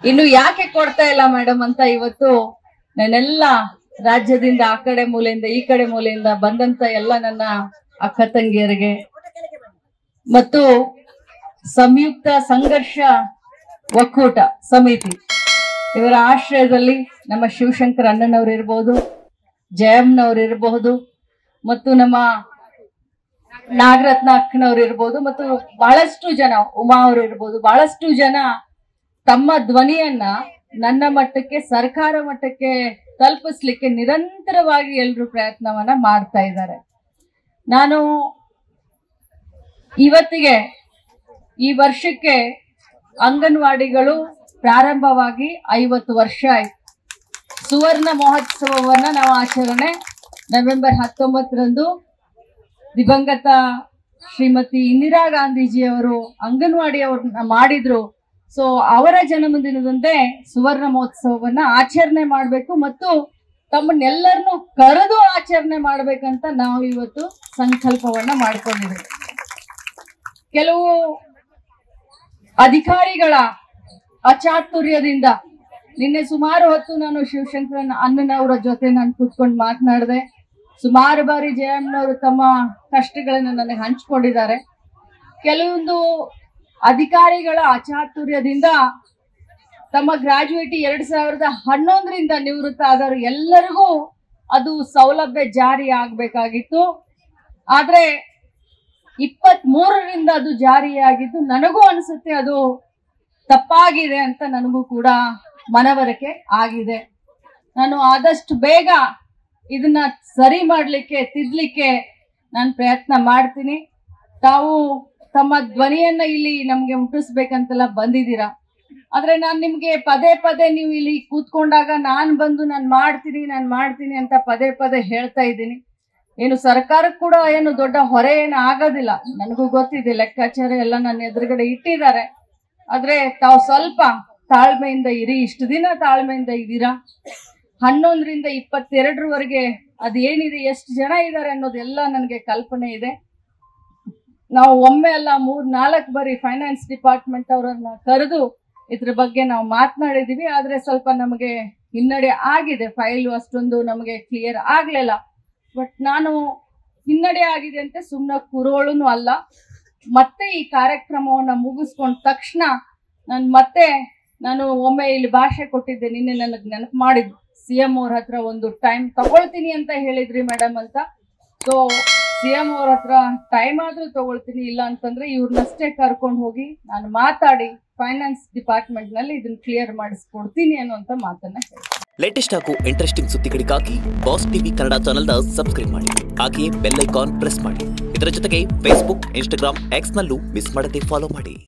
ಇನ್ನು ಯಾಕೆ ಕೊಡ್ತಾ ಇಲ್ಲ ಮೇಡಮ್ ಅಂತ ಇವತ್ತು ನಾನೆಲ್ಲ ರಾಜ್ಯದಿಂದ ಆ ಕಡೆ ಮೂಲೆಯಿಂದ ಈ ಕಡೆ ಮೂಲೆಯಿಂದ ಬಂದಂತ ಎಲ್ಲ ನನ್ನ ಅಕ್ಕ ತಂಗಿಯರಿಗೆ ಮತ್ತು ಸಂಯುಕ್ತ ಸಂಘರ್ಷ ಒಕ್ಕೂಟ ಸಮಿತಿ ಇವರ ಆಶ್ರಯದಲ್ಲಿ ನಮ್ಮ ಶಿವಶಂಕರ್ ಅಣ್ಣನವರು ಇರಬಹುದು, ಜಯಮ್ಮನವರು ಇರಬಹುದು, ಮತ್ತು ನಮ್ಮ ನಾಗರತ್ನ ಅಕ್ಕನವ್ರು ಇರ್ಬೋದು, ಮತ್ತು ಬಹಳಷ್ಟು ಜನ ಉಮಾ ಅವರು ಇರ್ಬೋದು, ಬಹಳಷ್ಟು ಜನ ತಮ್ಮ ಧ್ವನಿಯನ್ನ ನನ್ನ ಮಟ್ಟಕ್ಕೆ ಸರ್ಕಾರ ಮಟ್ಟಕ್ಕೆ ತಲುಪಿಸ್ಲಿಕ್ಕೆ ನಿರಂತರವಾಗಿ ಎಲ್ಲರೂ ಪ್ರಯತ್ನವನ್ನ ಮಾಡ್ತಾ ಇದ್ದಾರೆ. ನಾನು ಇವತ್ತಿಗೆ ಈ ವರ್ಷಕ್ಕೆ ಅಂಗನವಾಡಿಗಳು ಪ್ರಾರಂಭವಾಗಿ 50 ವರ್ಷ ಆಯ್ತು. ಸುವರ್ಣ ಮಹೋತ್ಸವವನ್ನ ನಾವು ಆಚರಣೆ ನವೆಂಬರ್ 19ರಂದು ದಿವಂಗತ ಶ್ರೀಮತಿ ಇಂದಿರಾ ಗಾಂಧೀಜಿಯವರು ಅಂಗನವಾಡಿಯವ್ರನ್ನ ಮಾಡಿದ್ರು. ಸೊ ಅವರ ಜನ್ಮದಿನದಂದೇ ಸುವರ್ಣ ಮಹೋತ್ಸವವನ್ನ ಆಚರಣೆ ಮಾಡಬೇಕು ಮತ್ತು ತಮ್ಮನ್ನೆಲ್ಲರನ್ನು ಕರೆದು ಆಚರಣೆ ಮಾಡ್ಬೇಕಂತ ನಾವು ಇವತ್ತು ಸಂಕಲ್ಪವನ್ನ ಮಾಡ್ಕೊಂಡಿದ್ದೇವೆ. ಕೆಲವು ಅಧಿಕಾರಿಗಳ ಅಚಾತುರ್ಯದಿಂದ ನಿನ್ನೆ ಸುಮಾರು ಹೊತ್ತು ನಾನು ಶಿವಶಂಕರನ್ ಅಣ್ಣನವರ ಜೊತೆ ನಾನು ಕೂತ್ಕೊಂಡು ಮಾತನಾಡಿದೆ. ಸುಮಾರು ಬಾರಿ ಜಯಮ್ಮನವರು ತಮ್ಮ ಕಷ್ಟಗಳನ್ನು ನನಗೆ ಹಂಚಿಕೊಂಡಿದ್ದಾರೆ. ಕೆಲವೊಂದು ಅಧಿಕಾರಿಗಳ ಅಚಾತುರ್ಯದಿಂದ ತಮ್ಮ ಗ್ರಾಜುಯೇಟಿ 2011ರಿಂದ ನಿವೃತ್ತ ಆದವರು ಎಲ್ಲರಿಗೂ ಅದು ಸೌಲಭ್ಯ ಜಾರಿ ಆಗ್ಬೇಕಾಗಿತ್ತು. ಆದ್ರೆ 23ರಿಂದ ಅದು ಜಾರಿಯಾಗಿದ್ದು ನನಗೂ ಅನ್ಸುತ್ತೆ ಅದು ತಪ್ಪಾಗಿದೆ ಅಂತ ನನಗೂ ಕೂಡ ಮನವರಿಕೆ ಆಗಿದೆ. ನಾನು ಆದಷ್ಟು ಬೇಗ ಇದನ್ನ ಸರಿ ಮಾಡ್ಲಿಕ್ಕೆ ತಿದ್ಲಿಕ್ಕೆ ನಾನು ಪ್ರಯತ್ನ ಮಾಡ್ತೀನಿ. ತಾವು ತಮ್ಮ ಧ್ವನಿಯನ್ನ ಇಲ್ಲಿ ನಮ್ಗೆ ಮುಟ್ಟಿಸ್ಬೇಕಂತೆಲ್ಲ ಬಂದಿದ್ದೀರಾ. ಆದ್ರೆ ನಾನು ನಿಮ್ಗೆ ಪದೇ ಪದೇ ನೀವು ಇಲ್ಲಿ ಕೂತ್ಕೊಂಡಾಗ ನಾನು ಬಂದು ನಾನು ಮಾಡ್ತೀನಿ ಅಂತ ಪದೇ ಪದೇ ಹೇಳ್ತಾ ಇದ್ದೀನಿ. ಏನು ಸರ್ಕಾರಕ್ಕೆ ಕೂಡ ಏನು ದೊಡ್ಡ ಹೊರೆ ಏನು ಆಗೋದಿಲ್ಲ, ನನಗೂ ಗೊತ್ತಿದೆ, ಲೆಕ್ಕಾಚಾರ ಎಲ್ಲ ನನ್ನ ಎದುರುಗಡೆ ಇಟ್ಟಿದ್ದಾರೆ. ಆದ್ರೆ ತಾವು ಸ್ವಲ್ಪ ತಾಳ್ಮೆಯಿಂದ ಇರಿ. ಇಷ್ಟು ದಿನ ತಾಳ್ಮೆಯಿಂದ ಇದ್ದೀರಾ. 11ರಿಂದ 22ರವರೆಗೆ ಅದೇನಿದೆ, ಎಷ್ಟು ಜನ ಇದ್ದಾರೆ ಅನ್ನೋದೆಲ್ಲ ನನಗೆ ಕಲ್ಪನೆ ಇದೆ. ನಾವು ಒಮ್ಮೆ ಅಲ್ಲ 3-4 ಬಾರಿ ಫೈನಾನ್ಸ್ ಡಿಪಾರ್ಟ್ಮೆಂಟ್ ಅವರನ್ನ ಕರೆದು ಇದ್ರ ಬಗ್ಗೆ ನಾವು ಮಾತನಾಡಿದೀವಿ. ಆದ್ರೆ ಸ್ವಲ್ಪ ನಮಗೆ ಹಿನ್ನಡೆ ಆಗಿದೆ, ಫೈಲು ಅಷ್ಟೊಂದು ನಮಗೆ ಕ್ಲಿಯರ್ ಆಗ್ಲಿಲ್ಲ. ಬಟ್ ನಾನು ಹಿನ್ನಡೆ ಆಗಿದೆ ಅಂತ ಸುಮ್ಮನೆ ಕೂರೋಳು ಅಲ್ಲ. ಮತ್ತೆ ಈ ಕಾರ್ಯಕ್ರಮವನ್ನ ಮುಗಿಸ್ಕೊಂಡ ತಕ್ಷಣ ನಾನು ಒಮ್ಮೆ ಇಲ್ಲಿ ಭಾಷೆ ಕೊಟ್ಟಿದ್ದೆ. ನಿನ್ನೆ ನನಗೆ ನೆನಪು ಮಾಡಿದ್ದು, CM ಅವ್ರ ಹತ್ರ ಒಂದು ಟೈಮ್ ತಗೊಳ್ತೀನಿ ಅಂತ ಹೇಳಿದ್ರಿ ಮೇಡಮ್ ಅಂತ. ಸೊ CM ಅವ್ರ ಹತ್ರ ಟೈಮ್ ಆದ್ರೂ ತಗೊಳ್ತೀನಿ, ಇಲ್ಲ ಅಂತಂದ್ರೆ ಇವ್ರನ್ನಷ್ಟೇ ಕರ್ಕೊಂಡು ಹೋಗಿ ನಾನು ಮಾತಾಡಿ ಫೈನಾನ್ಸ್ ಡಿಪಾರ್ಟ್ಮೆಂಟ್ ನಲ್ಲಿ ಇದನ್ನ ಕ್ಲಿಯರ್ ಮಾಡಿಸ್ಕೊಡ್ತೀನಿ ಅನ್ನುವಂತ ಮಾತನ್ನ ಹೇಳಿ. ಲೇಟೆಸ್ಟ್ ಹಾಗೂ ಇಂಟ್ರೆಸ್ಟಿಂಗ್ ಸುದ್ದಿಗಳಿಗಾಗಿ ಬಾಸ್ ಟಿವಿ ಕನ್ನಡ ಚಾನೆಲ್ನ ಸಬ್ಸ್ಕ್ರೈಬ್ ಮಾಡಿ, ಹಾಗೆಯೇ ಬೆಲ್ ಐಕಾನ್ ಪ್ರೆಸ್ ಮಾಡಿ. ಇದರ ಜೊತೆಗೆ ಫೇಸ್ಬುಕ್, ಇನ್ಸ್ಟಾಗ್ರಾಮ್, ಎಕ್ಸ್ ನಲ್ಲೂ ಮಿಸ್ ಮಾಡದೆ ಫಾಲೋ ಮಾಡಿ.